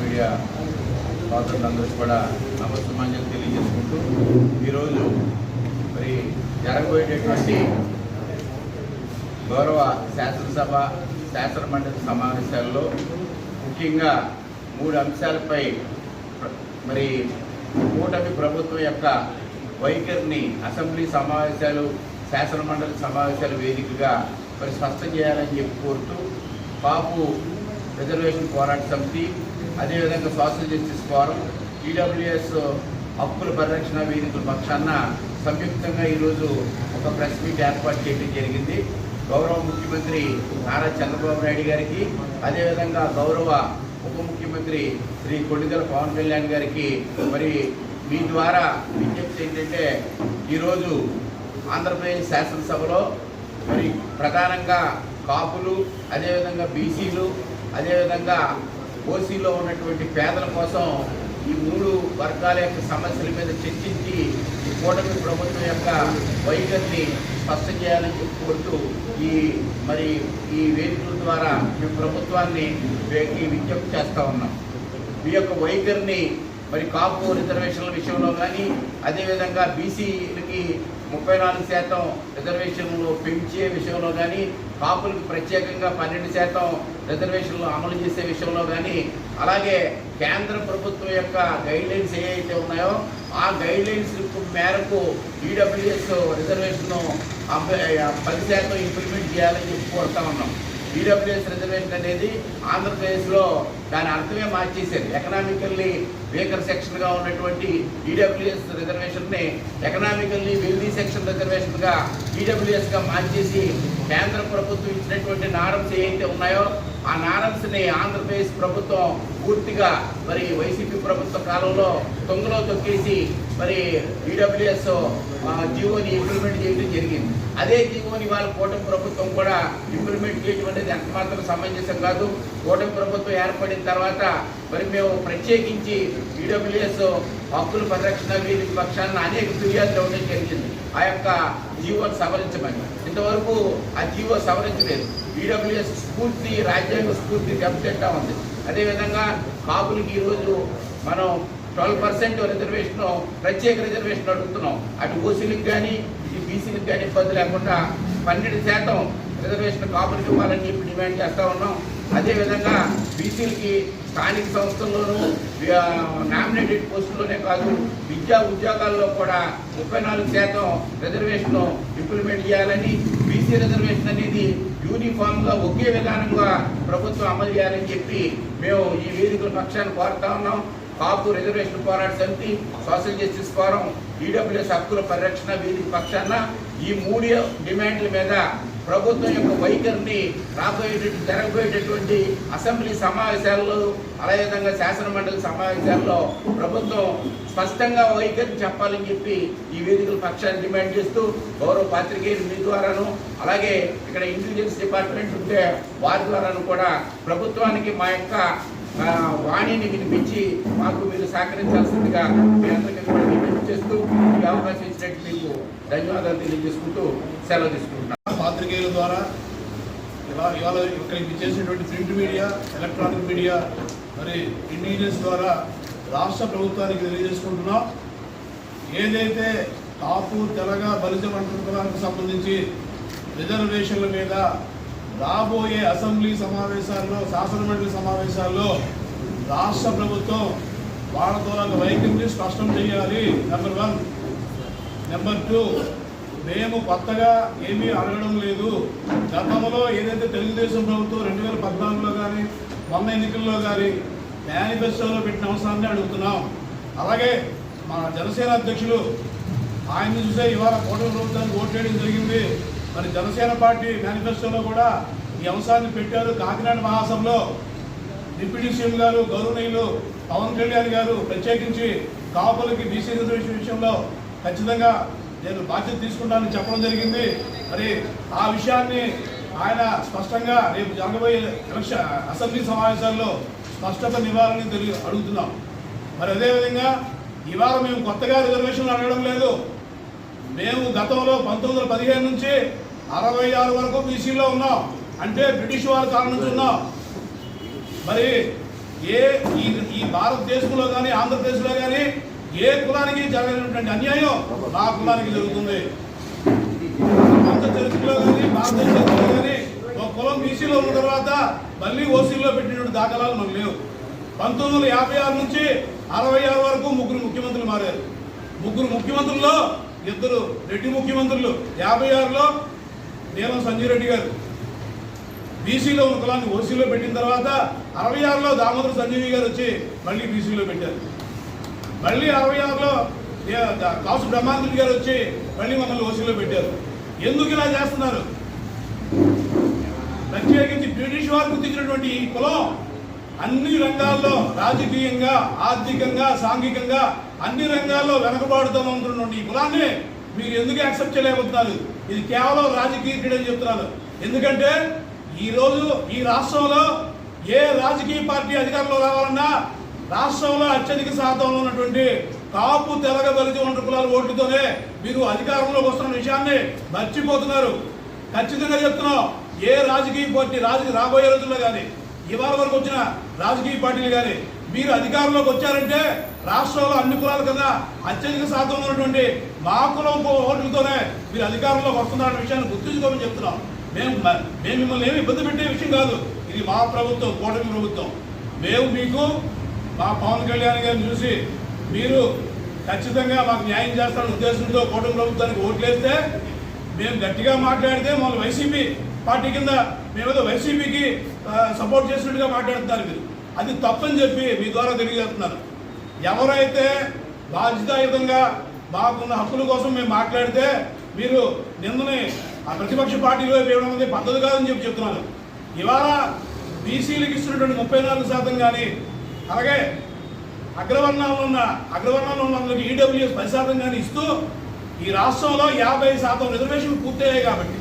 Media సోదరులందరికీ కూడా నమస్కారం తెలియజేసుకుంటూ ఈరోజు మరి జరగబోయేటటువంటి గౌరవ శాసనసభ శాసనమండలి సమావేశాల్లో ముఖ్యంగా 3 అంశాలపై మరి కూటమి ప్రభుత్వం యొక్క వైఖరిని అసెంబ్లీ సమావేశాలు శాసనమండలి సమావేశాల వేదికగా మరి స్పష్టం చేయాలని చెప్పి కోరుతూ కాపు రిజర్వేషన్ పోరాట సమితి అదేవిధంగా సోషల్ జస్టిస్ ఫోరం ఈడబ్ల్యూఎస్ హక్కుల పరిరక్షణ వేదికల పక్షాన సంయుక్తంగా ఈరోజు ఒక ప్రెస్ మీట్ ఏర్పాటు చేయడం జరిగింది. గౌరవ ముఖ్యమంత్రి నారా చంద్రబాబు నాయుడు గారికి అదేవిధంగా గౌరవ ఉప ముఖ్యమంత్రి శ్రీ కొణిదెల పవన్ కళ్యాణ్ గారికి మరి మీ ద్వారా విజ్ఞప్తి ఏంటంటే ఈరోజు ఆంధ్రప్రదేశ్ శాసనసభలో మరి ప్రధానంగా కాపులు అదేవిధంగా బీసీలు అదేవిధంగా ఓసీలో ఉన్నటువంటి పేదల కోసం ఈ 3 వర్గాల యొక్క సమస్యల మీద చర్చించి ఈ కూటమి ప్రభుత్వం యొక్క వైఖరిని స్పష్టం చేయాలని కోరుతూ ఈ వేదికల ద్వారా మేము ప్రభుత్వాన్ని విజ్ఞప్తి చేస్తూ ఉన్నాం. ఈ యొక్క వైఖరిని మరి కాపు రిజర్వేషన్ల విషయంలో కానీ అదేవిధంగా బీసీలకి 34% రిజర్వేషన్లు పెంచే విషయంలో కానీ కాపులకు ప్రత్యేకంగా 12% రిజర్వేషన్లు అమలు చేసే విషయంలో కానీ అలాగే కేంద్ర ప్రభుత్వం యొక్క గైడ్లైన్స్ ఏవైతే ఉన్నాయో ఆ గైడ్లైన్స్ మేరకు ఈడబ్ల్యూఎస్ రిజర్వేషన్ 10% ఇంప్లిమెంట్ చేయాలని చెప్పి కోరుతా ఉన్నాం. ఈడబ్ల్యూఎస్ రిజర్వేషన్ అనేది ఆంధ్రప్రదేశ్లో దాని అర్థమే మార్చేశారు. ఎకనామికల్లీ వీకర్ సెక్షన్గా ఉన్నటువంటి ఈడబ్ల్యూఎస్ రిజర్వేషన్ని ఎకనామికల్లీ వెల్దీ సెక్షన్ రిజర్వేషన్గా ఈడబ్ల్యూఎస్గా మార్చేసి కేంద్ర ప్రభుత్వం ఇచ్చినటువంటి నారమ్స్ ఏవైతే ఉన్నాయో ఆ నారమ్స్ని ఆంధ్రప్రదేశ్ ప్రభుత్వం పూర్తిగా మరి వైసీపీ ప్రభుత్వ కాలంలో తొంగలో తొక్కేసి మరి ఈడబ్ల్యూఎస్ జీవోని ఇంప్లిమెంట్ చేయడం జరిగింది. అదే జీవోని వాళ్ళ కూటమి ప్రభుత్వం కూడా ఇంప్లిమెంట్ చేయడం అనేది ఎంత మాత్రం సమంజసం కాదు. కూటమి ప్రభుత్వం ఏర్పడిన తర్వాత మరి మేము ప్రత్యేకించి ఈడబ్ల్యూఎస్ హక్కుల పరిరక్షణ వేదిక పక్షాన అనేక ఫిర్యాదులు ఇవ్వడం జరిగింది. ఆ యొక్క జీవోను సవరించమని ఇంతవరకు ఆ జీవో సవరించలేదు. ఈడబ్ల్యూఎస్ స్ఫూర్తి రాజ్యాంగ స్ఫూర్తి దెబ్బతింటా ఉంది. అదేవిధంగా కాపులకి ఈరోజు మనం 12% రిజర్వేషన్ ప్రత్యేక రిజర్వేషన్ అడుగుతున్నాం. అటు ఓసీలకు కానీ ఇటు బీసీలకు కానీ ఇబ్బంది లేకుండా 12% రిజర్వేషన్ కాపులకి ఇవ్వాలని చెప్పి డిమాండ్ చేస్తూ ఉన్నాం. అదేవిధంగా బీసీలకి స్థానిక సంస్థల్లోనూ నామినేటెడ్ పోస్టుల్లోనే కాదు విద్యా ఉద్యోగాల్లో కూడా 34% రిజర్వేషన్ ఇంప్లిమెంట్ చేయాలని బీసీ రిజర్వేషన్ అనేది యూనిఫామ్గా ఒకే విధానంగా ప్రభుత్వం అమలు చేయాలని చెప్పి మేము ఈ వేదికల పక్షాన్ని కోరుతా ఉన్నాం. కాపు రిజర్వేషన్ పోరాట సమితి సోషల్ జస్టిస్ ఫోరం ఈడబ్ల్యూఎస్ హక్కుల పరిరక్షణ వేదిక పక్షాన ఈ 3 డిమాండ్ల మీద ప్రభుత్వం యొక్క వైఖరిని జరగబోయేటటువంటి అసెంబ్లీ సమావేశాల్లో అదేవిధంగా శాసనమండలి సమావేశాల్లో ప్రభుత్వం స్పష్టంగా వైఖరిని చెప్పాలని చెప్పి ఈ వేదికల పక్షాన్ని డిమాండ్ చేస్తూ గౌరవ పాత్రికేయులు మీ ద్వారాను అలాగే ఇక్కడ ఇంటెలిజెన్స్ డిపార్ట్మెంట్ ఉంటే వారి ద్వారాను కూడా ప్రభుత్వానికి మా యొక్క వాణిని వినిపించి మాకు మీరు సహకరించాల్సిందిగా మీ అందరికీ కూడా విజ్ఞప్తి చేస్తూ ఈ అవకాశం ఇచ్చినట్టు మీకు ధన్యవాదాలు తెలియజేసుకుంటూ సెలవు తీసుకుంటున్నాను. పాత్రికేయుల ద్వారా ఇవాళ ఇక్కడికి చేసినటువంటి ప్రింట్ మీడియా ఎలక్ట్రానిక్ మీడియా మరి ఇంటెలిజెన్స్ ద్వారా రాష్ట్ర ప్రభుత్వానికి తెలియజేసుకుంటున్నాం. ఏదైతే కాపు తెలగ బలిజ మండలానికి సంబంధించి రిజర్వేషన్ల మీద రాబోయే అసెంబ్లీ సమావేశాల్లో శాసనమండలి సమావేశాల్లో రాష్ట్ర ప్రభుత్వం వాళ్ళ ద్వారా వైఖరిని స్పష్టం చేయాలి. నెంబర్ 1. నెంబర్ 2, మేము కొత్తగా ఏమీ అడగడం లేదు. గతంలో ఏదైతే తెలుగుదేశం ప్రభుత్వం 2014లో కానీ మొన్న ఎన్నికల్లో కానీ మేనిఫెస్టోలో పెట్టిన అంశాన్ని అడుగుతున్నాం. అలాగే మా జనసేన అధ్యక్షులు ఆయన్ని చూసే ఇవాళ కూటమి ప్రభుత్వానికి ఓటు వేయడం జరిగింది. మరి జనసేన పార్టీ మేనిఫెస్టోలో కూడా ఈ అంశాన్ని పెట్టారు. కాకినాడ మహాసభలో డిప్యూటీ సీఎం గారు గౌరవనీయులు పవన్ కళ్యాణ్ గారు ప్రత్యేకించి కాపులకి బీసీ రిజర్వేషన్ విషయంలో ఖచ్చితంగా నేను బాధ్యత తీసుకుంటానని చెప్పడం జరిగింది. మరి ఆ విషయాన్ని ఆయన స్పష్టంగా రేపు జరగబోయే అసెంబ్లీ సమావేశాల్లో స్పష్టత నివారణ అడుగుతున్నాం. మరి అదేవిధంగా ఇవాళ మేము కొత్తగా రిజర్వేషన్లు అడగడం లేదు. మేము గతంలో 1915 నుంచి 66 వరకు బీసీలో ఉన్నాం. అంటే బ్రిటిష్ వారి కాలం నుంచి ఉన్నాం. మరి ఈ భారతదేశంలో కానీ ఆంధ్రప్రదేశ్లో కానీ ఏ కులానికి జరగనటువంటి అన్యాయం మా కులానికి జరుగుతుంది. ప్రపంచ చరిత్రలో కానీ భారతదేశ చరిత్రలో కానీ ఒక కులం బీసీలో ఉన్న తర్వాత మళ్ళీ ఓసీలో పెట్టినటువంటి దాఖలాలు మనకు లేవు. 1956 నుంచి 66 వరకు 3 ముఖ్యమంత్రులు మారారు. 3 ముఖ్యమంత్రుల్లో 2 రెడ్డి ముఖ్యమంత్రులు. 56లో నీలం సంజయ్ రెడ్డి గారు బీసీలో ఉన్న కులాన్ని ఓసీలో పెట్టిన తర్వాత 66లో దామోదర సంజీవి గారు వచ్చి మళ్ళీ బీసీలో పెట్టారు. మళ్ళీ 66లో కాసు బ్రహ్మానంద గారు వచ్చి మళ్ళీ మమ్మల్ని ఓసీలో పెట్టారు. ఎందుకు ఇలా చేస్తున్నారు? ప్రత్యేకించి బ్రిటిష్ వారు గుర్తించినటువంటి ఈ కులం అన్ని రంగాల్లో రాజకీయంగా, ఆర్థికంగా, సాంఘికంగా అన్ని రంగాల్లో వెనకబాటుతూ ఉంటున్నటువంటి ఈ కులాన్ని మీరు ఎందుకు యాక్సెప్ట్ చేయలేకపోతున్నారు? ఇది కేవలం రాజకీయ క్రీడ అని చెప్తున్నారు. ఎందుకంటే ఈరోజు ఈ రాష్ట్రంలో ఏ రాజకీయ పార్టీ అధికారంలో రావాలన్నా రాష్ట్రంలో అత్యధిక శాతంలో ఉన్నటువంటి కాపు, తెలగ, బలిజ, ఒంటరి కులాల ఓట్లతోనే మీరు అధికారంలోకి వస్తున్న విషయాన్ని మర్చిపోతున్నారు. ఖచ్చితంగా చెప్తున్నాం, ఏ రాజకీయ పార్టీ రాబోయే రోజుల్లో కానీ ఇవాళ వరకు వచ్చిన రాజకీయ పార్టీలు కానీ మీరు అధికారంలోకి వచ్చారంటే రాష్ట్రంలో అన్ని కులాల కన్నా అత్యధిక శాతంలో ఉన్నటువంటి మా కులం ఓట్లతోనే మీరు అధికారంలోకి వస్తున్నారన్న విషయాన్ని గుర్తుంచుకోమని చెప్తున్నాం. మేము మిమ్మల్ని ఏమి ఇబ్బంది పెట్టే విషయం కాదు. ఇది మా ప్రభుత్వం, కూటమి ప్రభుత్వం. మేము మీకు మా పవన్ కళ్యాణ్ గారిని చూసి మీరు ఖచ్చితంగా మాకు న్యాయం చేస్తారన్న ఉద్దేశంతో కూటమి ప్రభుత్వానికి ఓట్లేస్తే మేము గట్టిగా మాట్లాడితే మమ్మల్ని వైసీపీ పార్టీ కింద మేమేదో వైసీపీకి సపోర్ట్ చేసినట్టుగా మాట్లాడుతున్నారు. మీరు అది తప్పని చెప్పి మీ ద్వారా తెలియజేస్తున్నారు. ఎవరైతే బాధ్యతాయుతంగా మాకున్న హక్కుల కోసం మేము మాట్లాడితే మీరు నిందని ఆ ప్రతిపక్ష పార్టీలో వేయడం అనేది పద్ధతి కాదని చెప్పి చెప్తున్నారు. ఇవాళ బీసీలకు ఇస్తున్నటువంటి 34% కానీ అలాగే అగ్రవర్ణాల్లో ఉన్న వాళ్ళకి ఈడబ్ల్యూఎస్ 10% కానీ ఇస్తూ ఈ రాష్ట్రంలో 50% రిజర్వేషన్ పూర్తయ్యాయి. కాబట్టి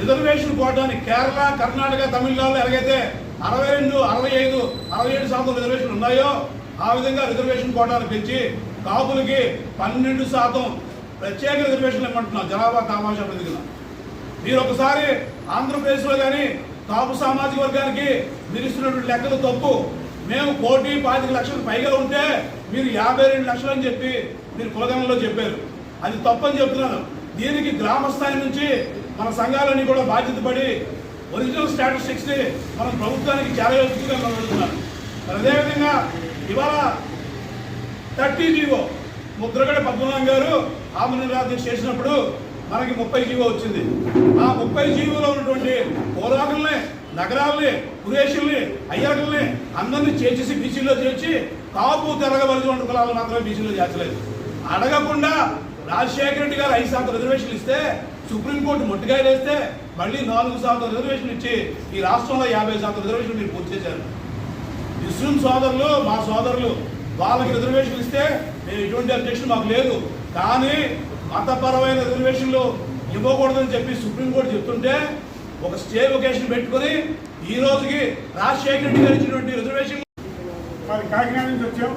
రిజర్వేషన్ కోటాని కేరళ, కర్ణాటక, తమిళనాడులో ఎలాగైతే 62, 65, 67% రిజర్వేషన్ ఉన్నాయో ఆ విధంగా రిజర్వేషన్ కోటాను పెంచి కాపులకి 12% ప్రత్యేక రిజర్వేషన్లు ఇవ్వమంటున్నాం జనాభా తామాషా ప్రతిగా. మీరు ఒకసారి ఆంధ్రప్రదేశ్లో కానీ కాపు సామాజిక వర్గానికి మీరు ఇస్తున్నటువంటి లెక్కలు తప్పు. మేము 1,25,00,000 పైగా ఉంటే మీరు 52 లక్షలు అని చెప్పి మీరు కులగణంలో చెప్పారు. అది తప్పని చెప్తున్నాను. దీనికి గ్రామ స్థాయి నుంచి మన సంఘాలన్నీ కూడా బాధ్యత పడి ఒరిజినల్ స్టాటిస్టిక్స్ని మనం ప్రభుత్వానికి చేరవేసుకుగా మనం అడుగుతున్నాం. అదేవిధంగా ఇవాళ 30 జీవో ముద్రగడ పద్మనాభం గారు ఆంధ్రప్రదేశ్ చేసినప్పుడు మనకి 30 జీవో వచ్చింది. ఆ 30 జీవోలో ఉన్నటువంటి పోరాకుల్ని, నగరాల్ని, పురేషుల్ని, అయ్యర్లని అందరినీ చేర్చేసి బీసీలో చేర్చి కాపు, తెలగ, బలిజ, ఒంటరి కులాలు మాత్రమే బీసీలో చేర్చలేదు. అడగకుండా రాజశేఖర రెడ్డి గారు 5% రిజర్వేషన్లు ఇస్తే సుప్రీంకోర్టు మొట్టికాయలు వేస్తే మళ్ళీ 4% రిజర్వేషన్ ఇచ్చి ఈ రాష్ట్రంలో 50% రిజర్వేషన్ మీరు పూర్తి చేశారు. ముస్లిం సోదరులు, మా సోదరులు వాళ్ళకి రిజర్వేషన్లు ఇస్తే మేము ఎటువంటి అబ్జెక్షన్ మాకు లేదు. కానీ మతపరమైన రిజర్వేషన్లు ఇవ్వకూడదని చెప్పి సుప్రీంకోర్టు చెప్తుంటే ఒక స్టే లొకేషన్ పెట్టుకొని ఈ రోజుకి రాజశేఖర రెడ్డి గారు ఇచ్చినటువంటి రిజర్వేషన్ మరి కాకినాడ నుంచి వచ్చాం.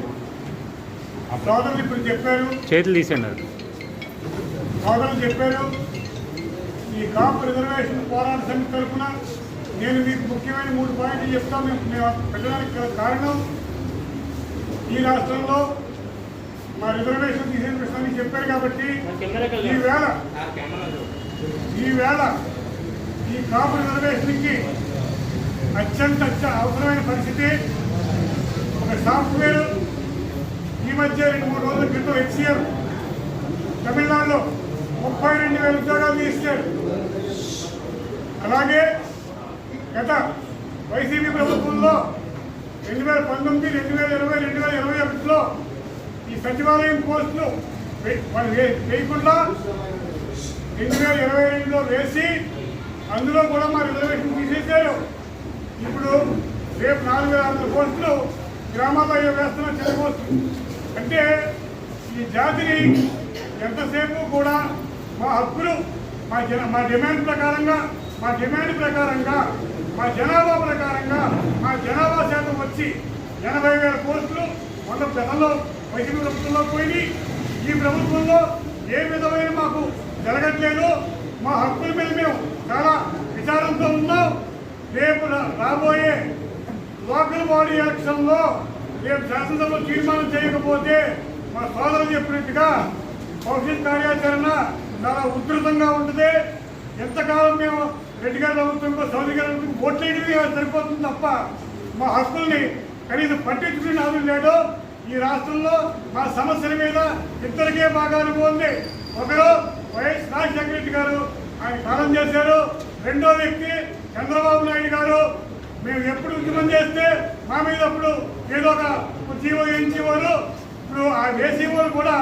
సోదరులు ఇప్పుడు చెప్పారు, చేతులు తీసేన్నారు. సోదరులు చెప్పారు. ఈ కాపు రిజర్వేషన్ పోరాట సమితి తరఫున నేను మీకు ముఖ్యమైన 3 పాయింట్లు చెప్తాం. మేము పెట్టడానికి కారణం ఈ రాష్ట్రంలో మా రిజర్వేషన్ తీసేసిన విషయాన్ని చెప్పారు కాబట్టి ఈవేళ ఈ కాపు రిజర్వేషన్కి అత్యంత అవసరమైన పరిస్థితి. ఒక సాఫ్ట్వేర్ ఈ మధ్య 2-3 రోజుల క్రితం హెచ్సిఎల్ తమిళనాడులో 32,000 ఉద్యోగాలు తీశారు. అలాగే గత వైసీపీ ప్రభుత్వంలో 2019, 2020, 2021లో ఈ సచివాలయం పోస్టులు వేయకుండా 2022లో వేసి అందులో కూడా మా రిజర్వేషన్ తీసేశారు. ఇప్పుడు రేపు 4,600 పోస్టులు గ్రామాల్లో వేస్తున్న చిన్న పోస్టులు. అంటే ఈ జాతిని ఎంతసేపు కూడా మా హక్కులు మా డిమాండ్ ప్రకారంగా మా జనాభా ప్రకారంగా మా జనాభా శాతం వచ్చి 80,000 పోస్టులు మొన్న గతంలో వైసీపీ ప్రభుత్వంలో పోయి ఈ ప్రభుత్వంలో ఏ విధమైన మాకు జరగట్లేదు. మా హక్కుల మీద మేము చాలా విచారంతో ఉన్నాం. రేపు రాబోయే లోకల్ బాడీ ఎలక్షన్లో రేపు శాసనసభలో తీర్మానం చేయకపోతే మా సోదరులు చెప్పినట్టుగా భవిష్యత్ కార్యాచరణ చాలా ఉధృతంగా ఉంటుంది. ఎంతకాలం మేము రెడ్డి గారి ప్రభుత్వంలో సౌదీ గారి ప్రభుత్వం ఓట్లేయడమే సరిపోతుంది తప్ప మా హక్కుల్ని కనీసం పట్టించుకునే నాదులు లేడు. ఈ రాష్ట్రంలో మా సమస్యల మీద ఇద్దరికే బాగా అనుభవం ఉంది. ఒకరు వైఎస్ రాజశేఖర రెడ్డి గారు, ఆయన కాలం చేశారు. రెండో వ్యక్తి చంద్రబాబు నాయుడు గారు. మేము ఎప్పుడు ఉద్యమం చేస్తే మా మీద అప్పుడు ఏదో ఒక జీవో వేయించేవారు. ఇప్పుడు ఆ వేసేవారు కూడా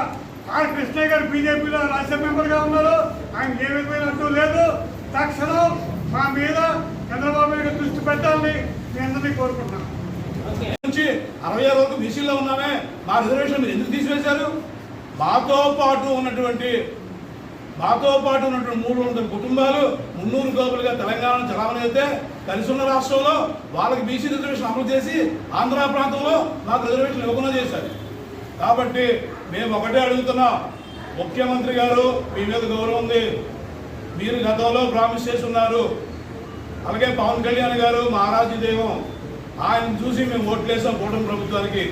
ఆర్ కృష్ణయ్య గారు బీజేపీలో రాజ్యసభ మెంబర్గా ఉన్నారు. ఆయన ఏ విధమైన అంటూ లేదు. తక్షణం మా మీద చంద్రబాబు నాయుడు దృష్టి పెట్టాలని మీ అందరినీ కోరుకుంటున్నాం. నుంచి 60 వరకు బీసీలో ఉన్నామే, మా రిజర్వేషన్ మీరు ఎందుకు తీసివేశారు? మాతో పాటు ఉన్నటువంటి 300 కుటుంబాలు 300 గ్లోబల్గా తెలంగాణ చలామణి అయితే కలిసి ఉన్న రాష్ట్రంలో వాళ్ళకి బీసీ రిజర్వేషన్ అమలు చేసి ఆంధ్ర ప్రాంతంలో మాకు రిజర్వేషన్ ఇవ్వకుండా చేశారు. కాబట్టి మేము ఒకటే అడుగుతున్నాం, ముఖ్యమంత్రి గారు మీ మీద గౌరవం ఉంది, మీరు గతంలో ప్రామిస్ చేసి ఉన్నారు. అలాగే పవన్ కళ్యాణ్ గారు మా ఆరాధ్య దైవం, ఆయన చూసి మేము ఓట్లేసాం కూటమి ప్రభుత్వానికి.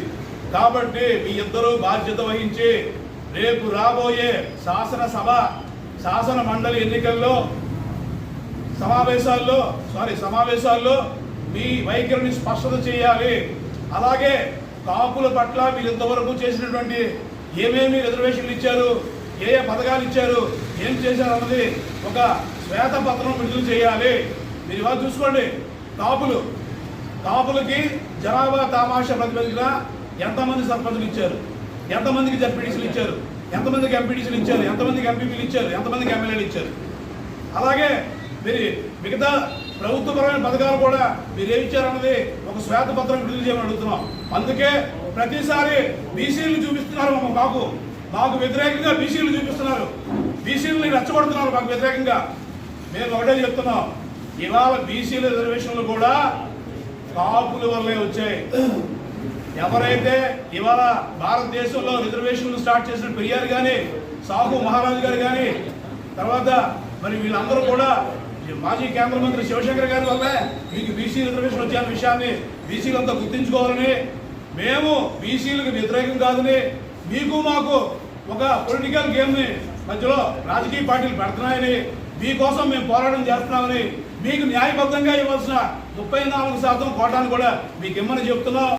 కాబట్టి మీ ఇద్దరు బాధ్యత వహించి రేపు రాబోయే శాసన మండలి ఎన్నికల్లో సమావేశాల్లో మీ వైఖరిని స్పష్టత చేయాలి. అలాగే కాపుల పట్ల మీరు ఇంతవరకు చేసినటువంటి ఏమేమి రిజర్వేషన్లు ఇచ్చారు, ఏ పథకాలు ఇచ్చారు, ఏం చేశారు అన్నది ఒక శ్వేతపత్రం విడుదల చేయాలి. మీరు ఇవాళ చూసుకోండి, కాపులకి జనాభా తామాషా ప్రతిపాదించిన ఎంతమంది సర్పంచులు ఇచ్చారు, ఎంతమందికి జడ్పీటీసీలు ఇచ్చారు, ఎంతమందికి ఎంపీటీసీలు ఇచ్చారు, ఎంతమందికి ఎంపీపీలు ఇచ్చారు, ఎంతమందికి ఎమ్మెల్యేలు ఇచ్చారు. అలాగే మీరు మిగతా ప్రభుత్వపరమైన పథకాలు కూడా మీరు ఏమి ఇచ్చారన్నది ఒక శ్వేతపత్రం విడుదల చేయమని అడుగుతున్నాం. అందుకే ప్రతిసారి బీసీలు చూపిస్తున్నారు, మాకు వ్యతిరేకంగా బీసీలు చూపిస్తున్నారు, బీసీలని రెచ్చగొడుతున్నారు మాకు వ్యతిరేకంగా. మేము ఒకటే చెప్తున్నాం, ఇవాళ బీసీల రిజర్వేషన్లు కూడా కాపుల వల్లే వచ్చాయి. ఎవరైతే ఇవాళ భారతదేశంలో రిజర్వేషన్లు స్టార్ట్ చేసిన పెరియార్ కానీ, సాహు మహారాజు గారు కానీ, తర్వాత మరి వీళ్ళందరూ కూడా మాజీ కేంద్ర మంత్రి శివశంకర్ గారి వల్లే మీకు బీసీ రిజర్వేషన్ వచ్చే విషయాన్ని బీసీలంతా గుర్తించుకోవాలని, మేము బీసీలకు వ్యతిరేకం కాదని, మీకు మాకు ఒక పొలిటికల్ గేమ్ని మధ్యలో రాజకీయ పార్టీలు పెడుతున్నాయని, మీకోసం మేము పోరాటం చేస్తున్నామని, మీకు న్యాయబద్ధంగా ఇవ్వాల్సిన 34% కోటాను కూడా మీకు ఇమ్మని చెప్తున్నాం.